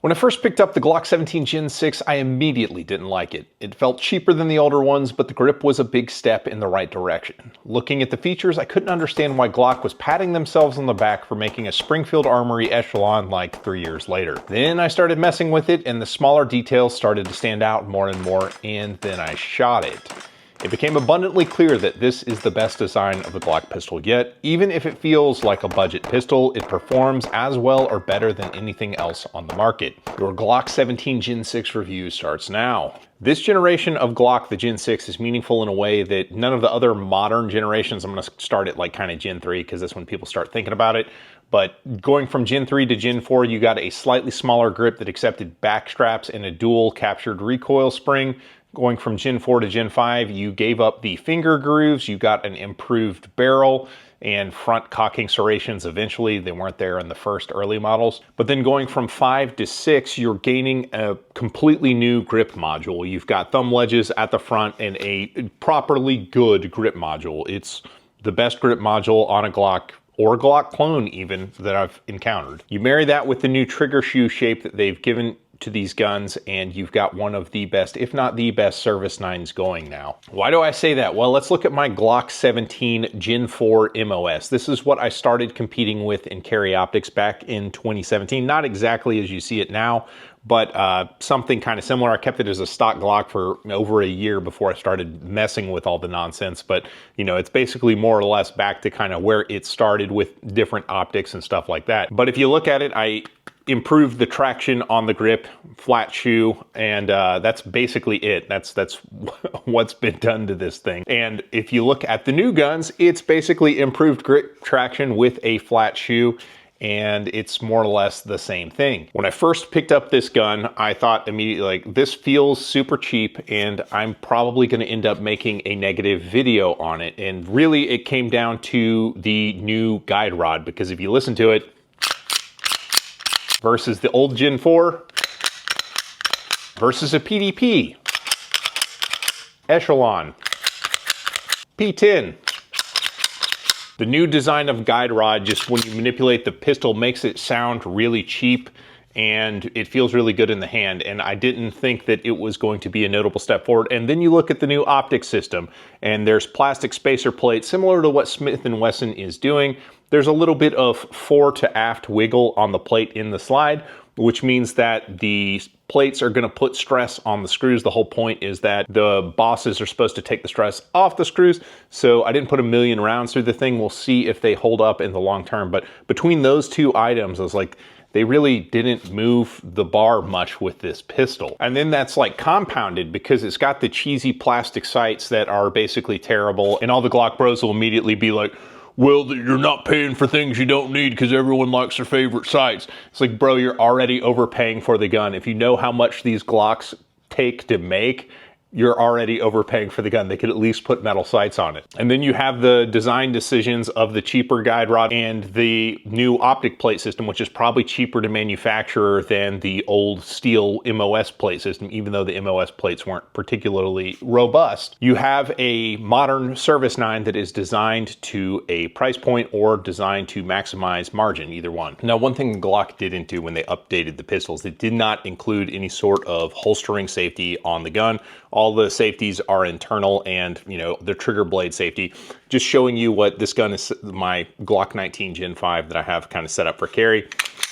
When I first picked up the Glock 17 Gen 6, I immediately didn't like it. It felt cheaper than the older ones, but the grip was a big step in the right direction. Looking at the features, I couldn't understand why Glock was patting themselves on the back for making a Springfield Armory echelon like 3 years later. Then I started messing with it, and the smaller details started to stand out more and more, and then I shot it. It became abundantly clear that this is the best design of a Glock pistol yet. Even if it feels like a budget pistol, it performs as well or better than anything else on the market. Your Glock 17 Gen 6 review starts now. This generation of Glock, the Gen 6, is meaningful in a way that none of the other modern generations. I'm going to start at like kind of Gen 3 because that's when people start thinking about it. But going from Gen 3 to Gen 4, you got a slightly smaller grip that accepted back straps and a dual captured recoil spring. Going from Gen 4 to Gen 5, you gave up the finger grooves, you got an improved barrel and front cocking serrations eventually. They weren't there in the first early models. But then going from 5 to 6, you're gaining a completely new grip module. You've got thumb ledges at the front and a properly good grip module. It's the best grip module on a Glock, or Glock clone even, that I've encountered. You marry that with the new trigger shoe shape that they've given to these guns, and you've got one of the best, if not the best, service 9s going now. Why do I say that? Well, let's look at my Glock 17 Gen 4 MOS. This is what I started competing with in carry optics back in 2017. Not exactly as you see it now, but something kind of similar. I kept it as a stock Glock for over a year before I started messing with all the nonsense, but you know, it's basically more or less back to kind of where it started with different optics and stuff like that. But if you look at it, I improved the traction on the grip, flat shoe, and that's basically it. That's what's been done to this thing. And if you look at the new guns, it's basically improved grip traction with a flat shoe, and it's more or less the same thing. When I first picked up this gun, I thought immediately, like, this feels super cheap, and I'm probably gonna end up making a negative video on it. And really, it came down to the new guide rod, because if you listen to it, versus the old Gen 4, versus a PDP, Echelon, P10. The new design of guide rod, just when you manipulate the pistol, makes it sound really cheap, and it feels really good in the hand, and I didn't think that it was going to be a notable step forward. And then you look at the new optic system, and there's plastic spacer plates, similar to what Smith & Wesson is doing. There's a little bit of fore to aft wiggle on the plate in the slide, which means that the plates are going to put stress on the screws. The whole point is that the bosses are supposed to take the stress off the screws. So I didn't put a million rounds through the thing. We'll see if they hold up in the long term. But between those two items, I was like, they really didn't move the bar much with this pistol. And then that's like compounded because it's got the cheesy plastic sights that are basically terrible. And all the Glock bros will immediately be like, well, you're not paying for things you don't need because everyone likes their favorite sights. It's like, bro, you're already overpaying for the gun. If you know how much these Glocks take to make, you're already overpaying for the gun. They could at least put metal sights on it. And then you have the design decisions of the cheaper guide rod and the new optic plate system, which is probably cheaper to manufacture than the old steel MOS plate system, even though the MOS plates weren't particularly robust. You have a modern service 9 that is designed to a price point or designed to maximize margin, either one. Now, one thing Glock didn't do when they updated the pistols, they did not include any sort of holstering safety on the gun. All the safeties are internal, and you know, the trigger blade safety. Just showing you what this gun is, my Glock 19 Gen 5 that I have kind of set up for carry.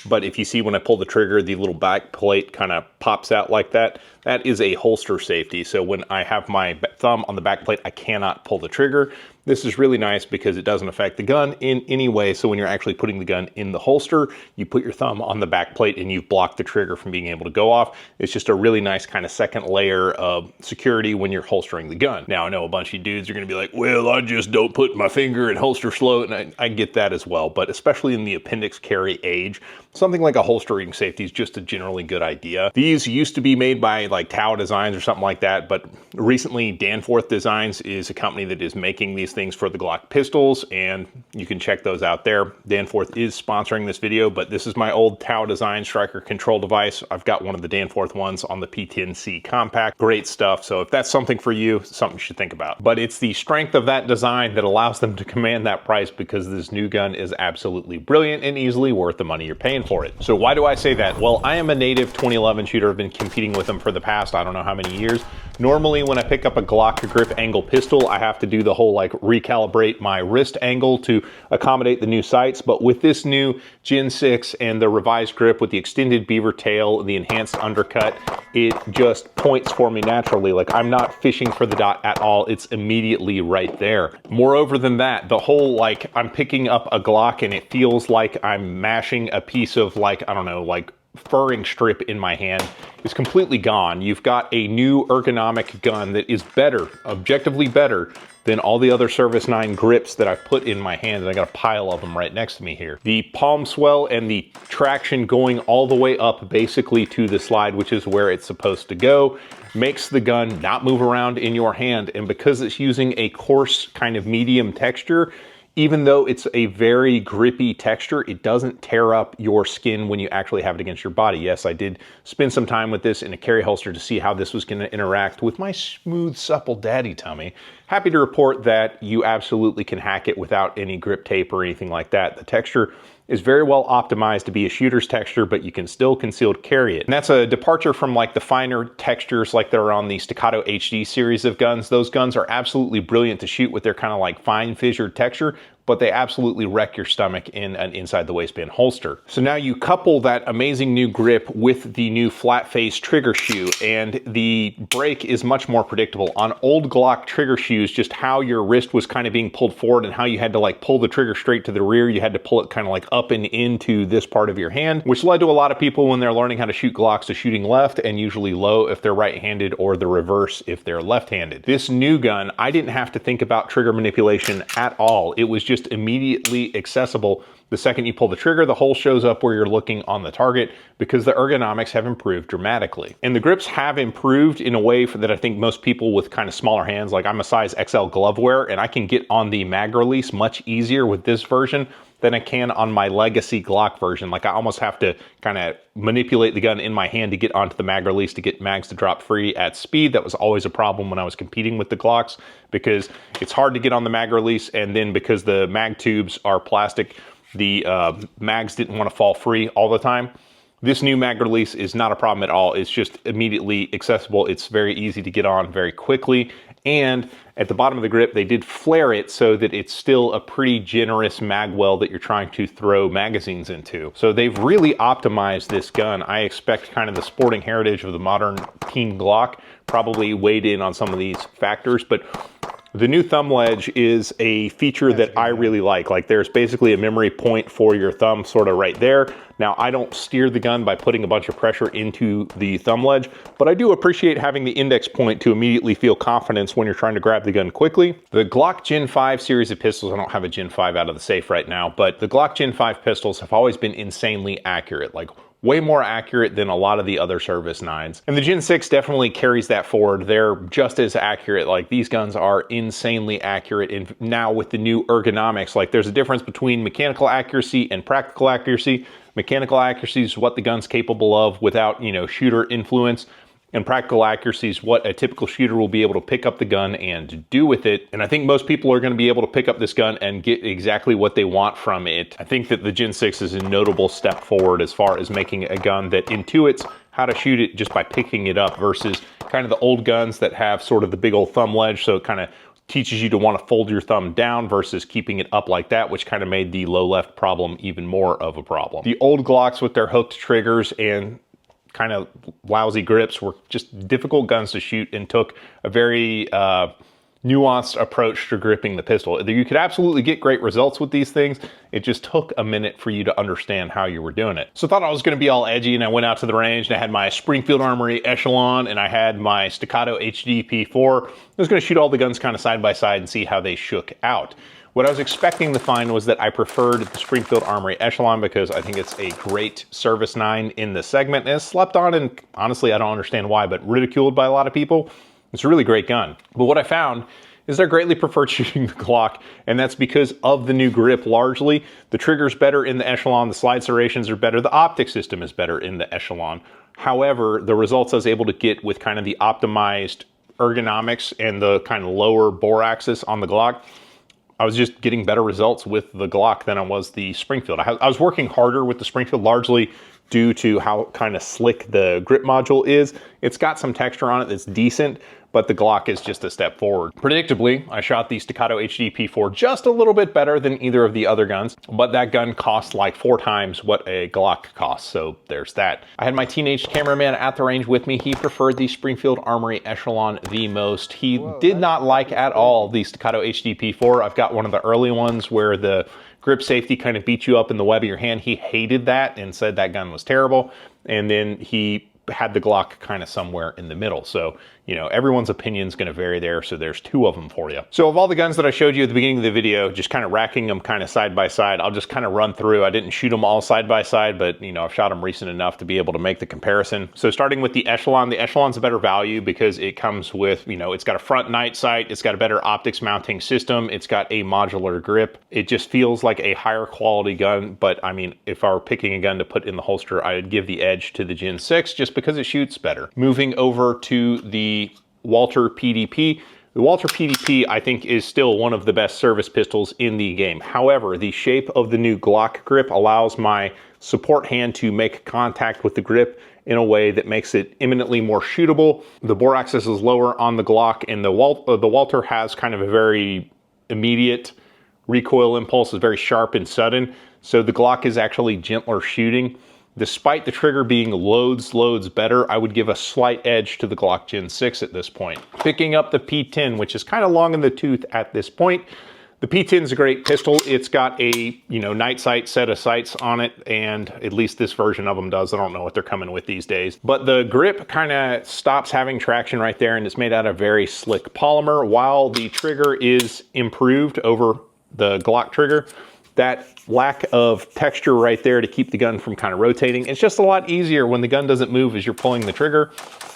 But if you see when I pull the trigger, the little back plate kind of pops out like that. That is a holster safety. So when I have my thumb on the back plate, I cannot pull the trigger. This is really nice because it doesn't affect the gun in any way. So when you're actually putting the gun in the holster, you put your thumb on the back plate and you've blocked the trigger from being able to go off. It's just a really nice kind of second layer of security when you're holstering the gun. Now, I know a bunch of dudes are gonna be like, well, I just don't put my finger in holster slow, and I get that as well. But especially in the appendix carry age, something like a holstering safety is just a generally good idea. These used to be made by like Tau Designs or something like that, but recently Danforth Designs is a company that is making these things for the Glock pistols, and you can check those out there. Danforth is sponsoring this video, but this is my old Tau Design striker control device. I've got one of the Danforth ones on the P10C compact. Great stuff. So if that's something for you, something you should think about. But it's the strength of that design that allows them to command that price, because this new gun is absolutely brilliant and easily worth the money you're paying for it. So why do I say that? Well, I am a native 2011 shooter. I've been competing with them for the past, I don't know how many years. Normally when I pick up a Glock grip angle pistol, I have to do the whole like recalibrate my wrist angle to accommodate the new sights. But with this new Gen 6 and the revised grip with the extended beaver tail, the enhanced undercut, it just points for me naturally. Like I'm not fishing for the dot at all. It's immediately right there. Moreover than that, the whole like I'm picking up a Glock and it feels like I'm mashing a piece of like, I don't know, like furring strip in my hand is completely gone. You've got a new ergonomic gun that is better, objectively better than all the other Service 9 grips that I've put in my hand, and I got a pile of them right next to me here. The palm swell and the traction going all the way up basically to the slide, which is where it's supposed to go, makes the gun not move around in your hand. And because it's using a coarse kind of medium texture, even though it's a very grippy texture, it doesn't tear up your skin when you actually have it against your body. Yes, I did spend some time with this in a carry holster to see how this was going to interact with my smooth, supple daddy tummy. Happy to report that you absolutely can hack it without any grip tape or anything like that. The texture is very well optimized to be a shooter's texture, but you can still concealed carry it. And that's a departure from like the finer textures like that are on the Staccato HD series of guns. Those guns are absolutely brilliant to shoot with their kind of like fine fissured texture, but they absolutely wreck your stomach in an inside the waistband holster. So now you couple that amazing new grip with the new flat face trigger shoe, and the break is much more predictable. On old Glock trigger shoes, just how your wrist was kind of being pulled forward and how you had to like pull the trigger straight to the rear, you had to pull it kind of like up and into this part of your hand, which led to a lot of people when they're learning how to shoot Glocks to shooting left and usually low if they're right-handed or the reverse if they're left-handed. This new gun, I didn't have to think about trigger manipulation at all. It was just immediately accessible. The second you pull the trigger, the hole shows up where you're looking on the target because the ergonomics have improved dramatically. And the grips have improved in a way that I think most people with kind of smaller hands, like I'm a size XL glove wearer, and I can get on the mag release much easier with this version than I can on my legacy Glock version. Like I almost have to kind of manipulate the gun in my hand to get onto the mag release to get mags to drop free at speed. That was always a problem when I was competing with the Glocks because it's hard to get on the mag release, and then because the mag tubes are plastic, the mags didn't want to fall free all the time. This new mag release is not a problem at all. It's just immediately accessible. It's very easy to get on very quickly. And at the bottom of the grip, they did flare it so that it's still a pretty generous mag well that you're trying to throw magazines into. So they've really optimized this gun. I expect kind of the sporting heritage of the modern Team Glock probably weighed in on some of these factors, but the new thumb ledge is a feature that I really like. Like there's basically a memory point for your thumb sort of right there. Now I don't steer the gun by putting a bunch of pressure into the thumb ledge, but I do appreciate having the index point to immediately feel confidence when you're trying to grab the gun quickly. The Glock Gen 5 series of pistols, I don't have a Gen 5 out of the safe right now, but the Glock Gen 5 pistols have always been insanely accurate. Like way more accurate than a lot of the other Service 9s. And the Gen 6 definitely carries that forward. They're just as accurate. Like these guns are insanely accurate. And now with the new ergonomics, like there's a difference between mechanical accuracy and practical accuracy. Mechanical accuracy is what the gun's capable of without, you know, shooter influence. And practical accuracy is what a typical shooter will be able to pick up the gun and do with it. And I think most people are going to be able to pick up this gun and get exactly what they want from it. I think that the Gen 6 is a notable step forward as far as making a gun that intuits how to shoot it just by picking it up versus kind of the old guns that have sort of the big old thumb ledge. So it kind of teaches you to want to fold your thumb down versus keeping it up like that, which kind of made the low left problem even more of a problem. The old Glocks with their hooked triggers and kind of lousy grips were just difficult guns to shoot and took a very nuanced approach to gripping the pistol. You could absolutely get great results with these things. It just took a minute for you to understand how you were doing it. So I thought I was going to be all edgy, and I went out to the range and I had my Springfield Armory Echelon and I had my Staccato HD P4. I was going to shoot all the guns kind of side by side and see how they shook out. What I was expecting to find was that I preferred the Springfield Armory Echelon because I think it's a great Service 9 in the segment, and it's slept on, and honestly, I don't understand why, but ridiculed by a lot of people. It's a really great gun. But what I found is they're greatly preferred shooting the Glock, and that's because of the new grip largely. The trigger's better in the Echelon, the slide serrations are better, the optic system is better in the Echelon. However, the results I was able to get with kind of the optimized ergonomics and the kind of lower bore axis on the Glock I was just getting better results with the Glock than I was the Springfield. I was working harder with the Springfield, largely due to how kind of slick the grip module is. It's got some texture on it that's decent, but the Glock is just a step forward. Predictably, I shot the Staccato HDP4 just a little bit better than either of the other guns, but that gun costs like 4 times what a Glock costs, so there's that. I had my teenage cameraman at the range with me. He preferred the Springfield Armory Echelon the most. He did not like at all the Staccato HDP4. I've got one of the early ones where the grip safety kind of beat you up in the web of your hand. He hated that and said that gun was terrible. And then he had the Glock kind of somewhere in the middle. So, you know, everyone's opinion is going to vary there. So there's 2 of them for you. So of all the guns that I showed you at the beginning of the video, just kind of racking them kind of side by side, I'll just kind of run through. I didn't shoot them all side by side, but you know, I've shot them recent enough to be able to make the comparison. So starting with the Echelon's a better value because it comes with, you know, it's got a front night sight, it's got a better optics mounting system, it's got a modular grip. It just feels like a higher quality gun. But I mean, if I were picking a gun to put in the holster, I'd give the edge to the Gen 6 just because it shoots better. Moving over to the Walter PDP. The Walter PDP, I think, is still one of the best service pistols in the game. However, the shape of the new Glock grip allows my support hand to make contact with the grip in a way that makes it imminently more shootable. The bore axis is lower on the Glock, and the Walter has kind of a very immediate recoil impulse, is very sharp and sudden. So the Glock is actually gentler shooting. Despite the trigger being loads better, I would give a slight edge to the Glock Gen 6 at this point. Picking up the P10, which is kind of long in the tooth at this point. The P10 is a great pistol. It's got a, you know, night sight set of sights on it, and at least this version of them does. I don't know what they're coming with these days. But the grip kind of stops having traction right there, and it's made out of very slick polymer. While the trigger is improved over the Glock trigger, that lack of texture right there to keep the gun from kind of rotating. It's just a lot easier when the gun doesn't move as you're pulling the trigger.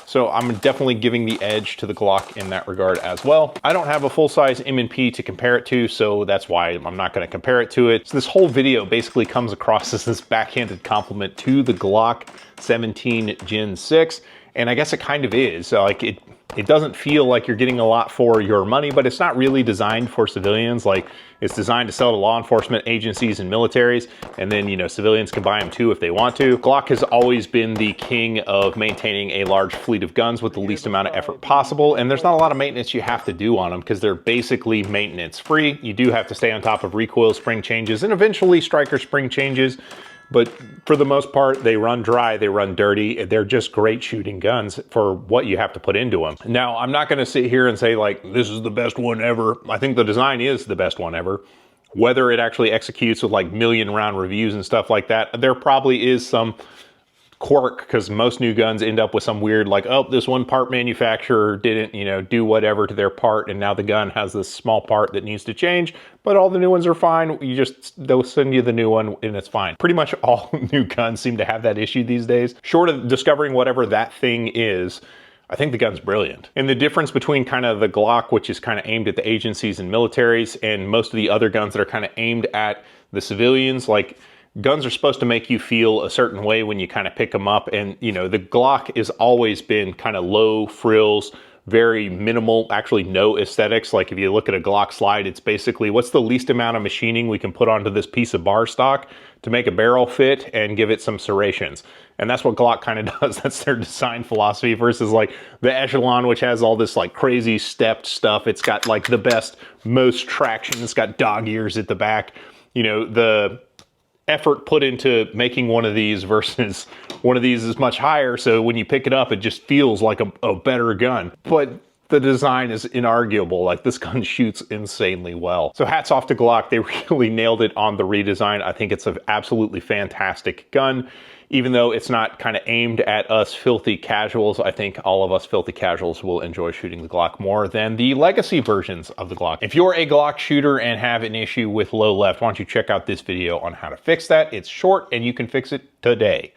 So I'm definitely giving the edge to the Glock in that regard as well. I don't have a full-size M&P to compare it to, so that's why I'm not going to compare it to it. So this whole video basically comes across as this backhanded compliment to the Glock 17 Gen 6, and I guess it kind of is. Like it doesn't feel like you're getting a lot for your money, but it's not really designed for civilians. Like, it's designed to sell to law enforcement agencies and militaries, and then, you know, civilians can buy them too if they want to. Glock has always been the king of maintaining a large fleet of guns with the least amount of effort possible, and there's not a lot of maintenance you have to do on them because they're basically maintenance free. You do have to stay on top of recoil spring changes and eventually striker spring changes, but for the most part, they run dry, they run dirty. They're just great shooting guns for what you have to put into them. Now, I'm not gonna sit here and say like, this is the best one ever. I think the design is the best one ever. Whether it actually executes with like million round reviews and stuff like that, there probably is some quirk, because most new guns end up with some weird like, oh, this one part manufacturer didn't, you know, do whatever to their part, and now the gun has this small part that needs to change, but all the new ones are fine. They'll send you the new one and it's fine. Pretty much all new guns seem to have that issue these days. Short of discovering whatever that thing is, I think the gun's brilliant. And the difference between kind of the Glock, which is kind of aimed at the agencies and militaries, and most of the other guns that are kind of aimed at the civilians, like, guns are supposed to make you feel a certain way when you kind of pick them up. And, you know, the Glock has always been kind of low frills, very minimal, actually no aesthetics. Like, if you look at a Glock slide, it's basically what's the least amount of machining we can put onto this piece of bar stock to make a barrel fit and give it some serrations. And that's what Glock kind of does. That's their design philosophy versus like the Echelon, which has all this like crazy stepped stuff. It's got like the best, most traction. It's got dog ears at the back. You know, the effort put into making one of these versus one of these is much higher. So when you pick it up, it just feels like a better gun. But the design is inarguable. Like, this gun shoots insanely well. So hats off to Glock. They really nailed it on the redesign. I think it's an absolutely fantastic gun. Even though it's not kind of aimed at us filthy casuals, I think all of us filthy casuals will enjoy shooting the Glock more than the legacy versions of the Glock. If you're a Glock shooter and have an issue with low left, why don't you check out this video on how to fix that. It's short and you can fix it today.